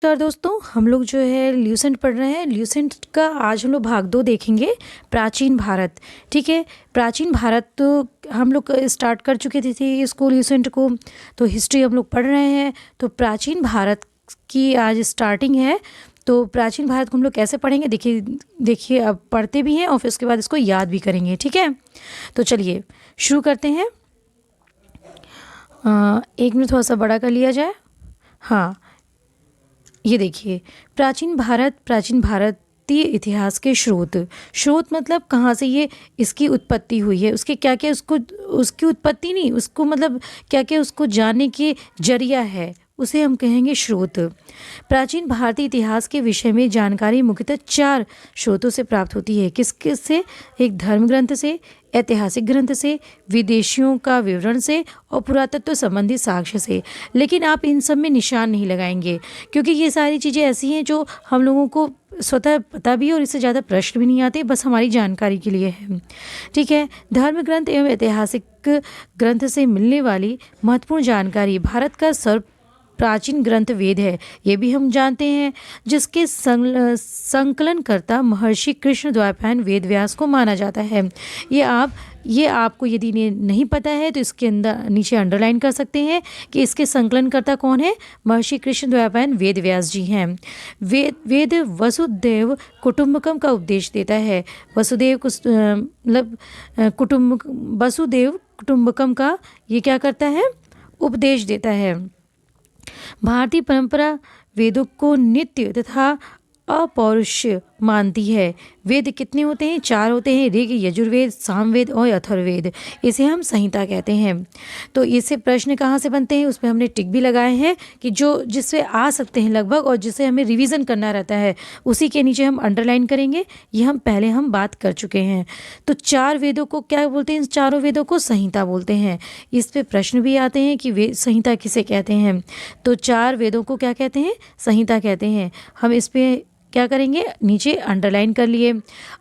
नमस्कार दोस्तों, हम लोग जो है ल्यूसेंट पढ़ रहे हैं। ल्यूसेंट का आज हम लोग भाग 2 देखेंगे, प्राचीन भारत। ठीक है, प्राचीन भारत तो हम लोग स्टार्ट कर चुके थे इसको, ल्यूसेंट को। तो हिस्ट्री हम लोग पढ़ रहे हैं, तो प्राचीन भारत की आज स्टार्टिंग है। तो प्राचीन भारत को हम लोग कैसे पढ़ेंगे, देखिए अब पढ़ते भी हैं और फिर उसके बाद इसको याद भी करेंगे। ठीक है, तो चलिए शुरू करते हैं। एक मिनट थोड़ा सा बड़ा कर लिया जाए। हाँ, ये देखिए, प्राचीन भारतीय इतिहास के स्रोत मतलब कहाँ से ये इसकी उत्पत्ति हुई है, उसके क्या क्या, उसकी उत्पत्ति नहीं, उसको मतलब क्या क्या उसको जानने के जरिया है, उसे हम कहेंगे स्रोत। प्राचीन भारतीय इतिहास के विषय में जानकारी मुख्यतः 4 स्रोतों से प्राप्त होती है। किस से? एक धर्म ग्रंथ से, ऐतिहासिक ग्रंथ से, विदेशियों का विवरण से और पुरातत्व संबंधी साक्ष्य से। लेकिन आप इन सब में निशान नहीं लगाएंगे, क्योंकि ये सारी चीज़ें ऐसी हैं जो हम लोगों को स्वतः पता भी और इससे ज़्यादा प्रश्न भी नहीं आते, बस हमारी जानकारी के लिए है। ठीक है, धर्म ग्रंथ एवं ऐतिहासिक ग्रंथ से मिलने वाली महत्वपूर्ण जानकारी भारत का सर्व प्राचीन ग्रंथ वेद है, ये भी हम जानते हैं, जिसके संकलनकर्ता महर्षि कृष्ण द्वैपायन वेद व्यास को माना जाता है। ये आपको यदि नहीं पता है तो इसके अंदर नीचे अंडरलाइन कर सकते हैं कि इसके संकलनकर्ता कौन है। महर्षि कृष्ण द्वैपायन वेद व्यास जी हैं। वेद वसुदेव कुटुंबकम का उपदेश देता है। वसुदेव कुटुंबकम का ये क्या करता है, उपदेश देता है। भारतीय परंपरा वेदों को नित्य तथा अपौरुषेय मानती है। वेद कितने होते हैं? 4 होते हैं, ऋग, यजुर्वेद, सामवेद और अथर्ववेद। इसे हम संहिता कहते हैं। तो इससे प्रश्न कहाँ से बनते हैं, उस पर हमने टिक भी लगाए हैं कि जिससे आ सकते हैं लगभग, और जिसे हमें रिवीजन करना रहता है उसी के नीचे हम अंडरलाइन करेंगे। ये पहले हम बात कर चुके हैं। तो 4 वेदों को क्या बोलते हैं? इन चारों वेदों को संहिता बोलते हैं। इस पे प्रश्न भी आते हैं कि संहिता किसे कहते हैं। तो 4 वेदों को क्या कहते हैं? संहिता कहते हैं। हम इस पे क्या करेंगे, नीचे अंडरलाइन कर लिए।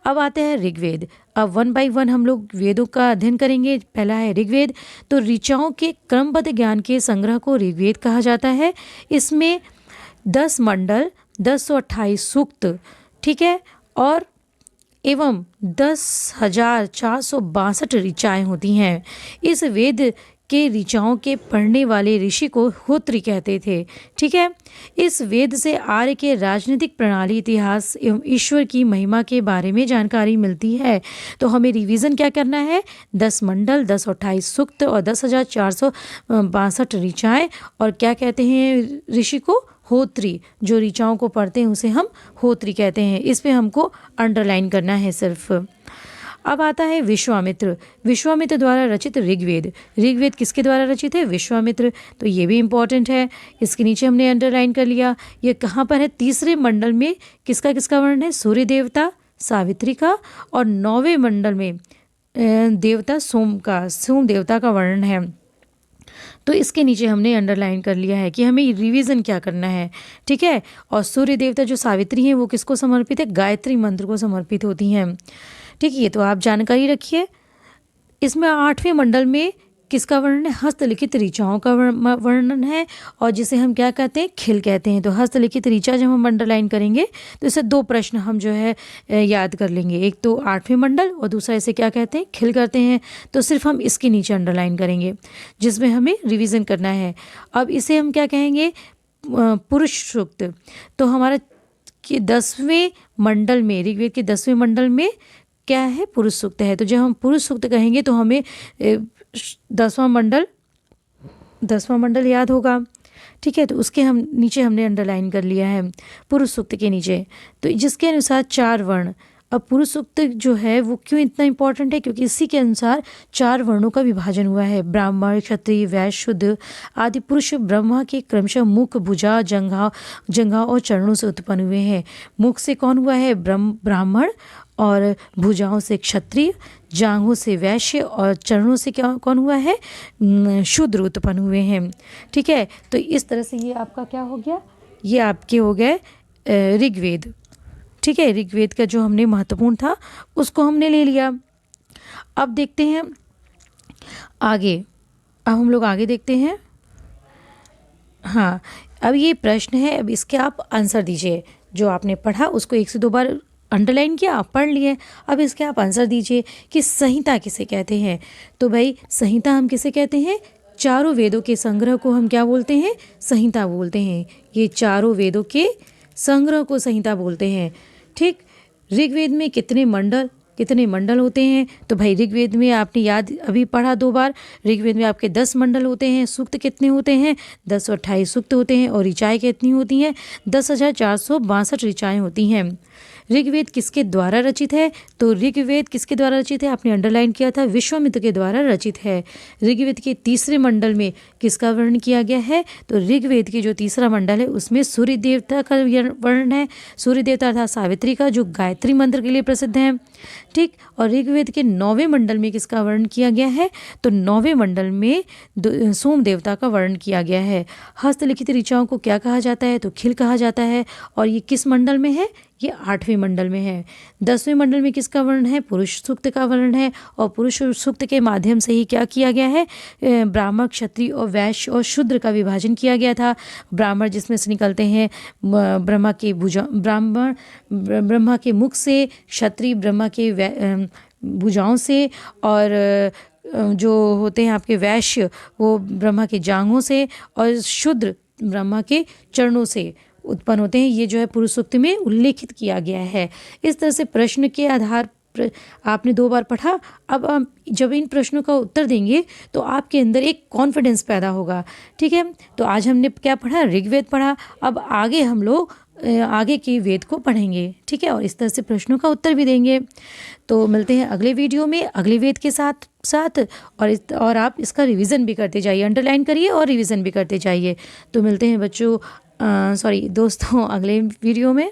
अब आते हैं ऋग्वेद। अब 1 बाय 1 हम लोग वेदों का अध्ययन करेंगे। पहला है ऋग्वेद। तो ऋचाओं के क्रमबद्ध ज्ञान के संग्रह को ऋग्वेद कहा जाता है। इसमें 10 मंडल, 1028 सूक्त, ठीक है, और एवं 10,462 ऋचाएँ होती हैं। इस वेद के ऋचाओं के पढ़ने वाले ऋषि को होत्री कहते थे। ठीक है, इस वेद से आर्य के राजनीतिक प्रणाली, इतिहास एवं ईश्वर की महिमा के बारे में जानकारी मिलती है। तो हमें रिवीजन क्या करना है? 10 मंडल, 1028 सूक्त और 10,462 ऋचाएँ। और क्या कहते हैं ऋषि को? होत्री। जो ऋचाओं को पढ़ते हैं उसे हम होत्री कहते हैं। इस पे हमको अंडरलाइन करना है सिर्फ। अब आता है विश्वामित्र। विश्वामित्र द्वारा रचित ऋग्वेद। ऋग्वेद किसके द्वारा रचित है? विश्वामित्र। तो ये भी इम्पॉर्टेंट है, इसके नीचे हमने अंडरलाइन कर लिया। ये कहाँ पर है? 3रे मंडल में किसका वर्णन है? सूर्य देवता, सावित्री का। और 9वें मंडल में देवता सोम देवता का वर्णन है। तो इसके नीचे हमने अंडरलाइन कर लिया है कि हमें रिवीजन क्या करना है। ठीक है, और सूर्य देवता जो सावित्री हैं वो किसको समर्पित है? गायत्री मंत्र को समर्पित होती हैं। ठीक है, ये तो आप जानकारी रखिए। इसमें 8वें मंडल में किसका वर्णन है? हस्तलिखित ऋचाओं का वर्णन है, और जिसे हम क्या कहते हैं? खिल कहते हैं। तो हस्तलिखित ऋचा जब हम अंडरलाइन करेंगे तो इससे 2 प्रश्न हम जो है याद कर लेंगे। एक तो 8वें मंडल और दूसरा इसे क्या कहते हैं? खिल करते हैं। तो सिर्फ हम इसके नीचे अंडरलाइन करेंगे जिसमें हमें रिविज़न करना है। अब इसे हम क्या कहेंगे? पुरुष सूक्त। तो हमारा कि 10वें मंडल में, ऋग्वेद के 10वें मंडल में क्या है? पुरुष सूक्त है। तो जब हम पुरुष सूक्त कहेंगे तो हमें 10वां मंडल याद होगा। ठीक है, तो उसके नीचे हमने अंडरलाइन कर लिया है पुरुष सूक्त के नीचे। तो जिसके अनुसार 4 वर्ण। अब पुरुष सूक्त जो है वो क्यों इतना इम्पोर्टेंट है? क्योंकि इसी के अनुसार 4 वर्णों का विभाजन हुआ है। ब्राह्मण, क्षत्रिय, वैश्य, शूद्र आदि पुरुष ब्रह्मा के क्रमशः मुख, भुजा, जंघा और चरणों से उत्पन्न हुए हैं। मुख से कौन हुआ है? ब्राह्मण, और भुजाओं से क्षत्रिय, जांघों से वैश्य और चरणों से कौन हुआ है? शूद्र उत्पन्न हुए हैं। ठीक है, तो इस तरह से ये आपका क्या हो गया? ये आपके हो गए ऋग्वेद। ठीक है, ऋग्वेद का जो हमने महत्वपूर्ण था उसको हमने ले लिया। अब देखते हैं आगे। अब हम लोग आगे देखते हैं। हाँ, अब ये प्रश्न है, अब इसके आप आंसर दीजिए। जो आपने पढ़ा उसको 1 से 2 बार अंडरलाइन किया, आप पढ़ लिए। अब इसके आप आंसर दीजिए कि संहिता किसे कहते हैं। तो भाई संहिता हम किसे कहते हैं? चारों वेदों के संग्रह को हम क्या बोलते हैं? संहिता बोलते हैं। ये चारों वेदों के संग्रह को संहिता बोलते हैं। ठीक। ऋग्वेद में कितने मंडल होते हैं? तो भाई ऋग्वेद में आपने याद अभी पढ़ा 2 बार, ऋग्वेद में आपके 10 मंडल होते हैं। सूक्त कितने होते हैं? 10 और 28 सूक्त होते हैं। और ऋचाएँ कितनी होती हैं? 10,462 ऋचाएँ होती हैं। ऋग्वेद किसके द्वारा रचित है? तो ऋग्वेद किसके द्वारा रचित है? आपने अंडरलाइन किया था, विश्वामित्र के द्वारा रचित है। ऋग्वेद के तीसरे मंडल में किसका वर्णन किया गया है? तो ऋग्वेद के जो तीसरा मंडल है उसमें सूर्य देवता का वर्णन है। सूर्य देवता अर्थात सावित्री का, जो गायत्री मंत्र के लिए प्रसिद्ध है। ठीक। और ऋग्वेद के 9वें मंडल में किसका वर्णन किया गया है? तो 9वें मंडल में सोम देवता का वर्णन किया गया है। हस्तलिखित ऋचाओं को क्या कहा जाता है? तो खिल कहा जाता है। और ये किस मंडल में है? ये 8वें मंडल में है। 10वें मंडल में किसका वर्णन है? पुरुष सूक्त का वर्णन है। और पुरुष सूक्त के माध्यम से ही क्या किया गया है? ब्राह्मण, क्षत्रिय और वैश्य और शूद्र का विभाजन किया गया था। ब्राह्मण जिसमें से निकलते हैं ब्रह्मा के मुख से, क्षत्रिय ब्रह्मा के भुजाओं से, और जो होते हैं आपके वैश्य वो ब्रह्मा के जांघों से, और शूद्र ब्रह्मा के चरणों से उत्पन्न होते हैं। ये जो है पुरुष सूक्त में उल्लेखित किया गया है। इस तरह से प्रश्न के आधार पर आपने 2 बार पढ़ा। अब आप जब इन प्रश्नों का उत्तर देंगे तो आपके अंदर एक कॉन्फिडेंस पैदा होगा। ठीक है। तो आज हमने क्या पढ़ा? ऋग्वेद पढ़ा। अब आगे हम लोग आगे के वेद को पढ़ेंगे। ठीक है। और इस तरह से प्रश्नों का उत्तर भी देंगे। तो मिलते हैं अगले वीडियो में अगले वेद के साथ साथ, और आप इसका रिवीजन भी करते जाइए, अंडरलाइन करिए और रिवीजन भी करते जाइए। तो मिलते हैं दोस्तों अगले वीडियो में।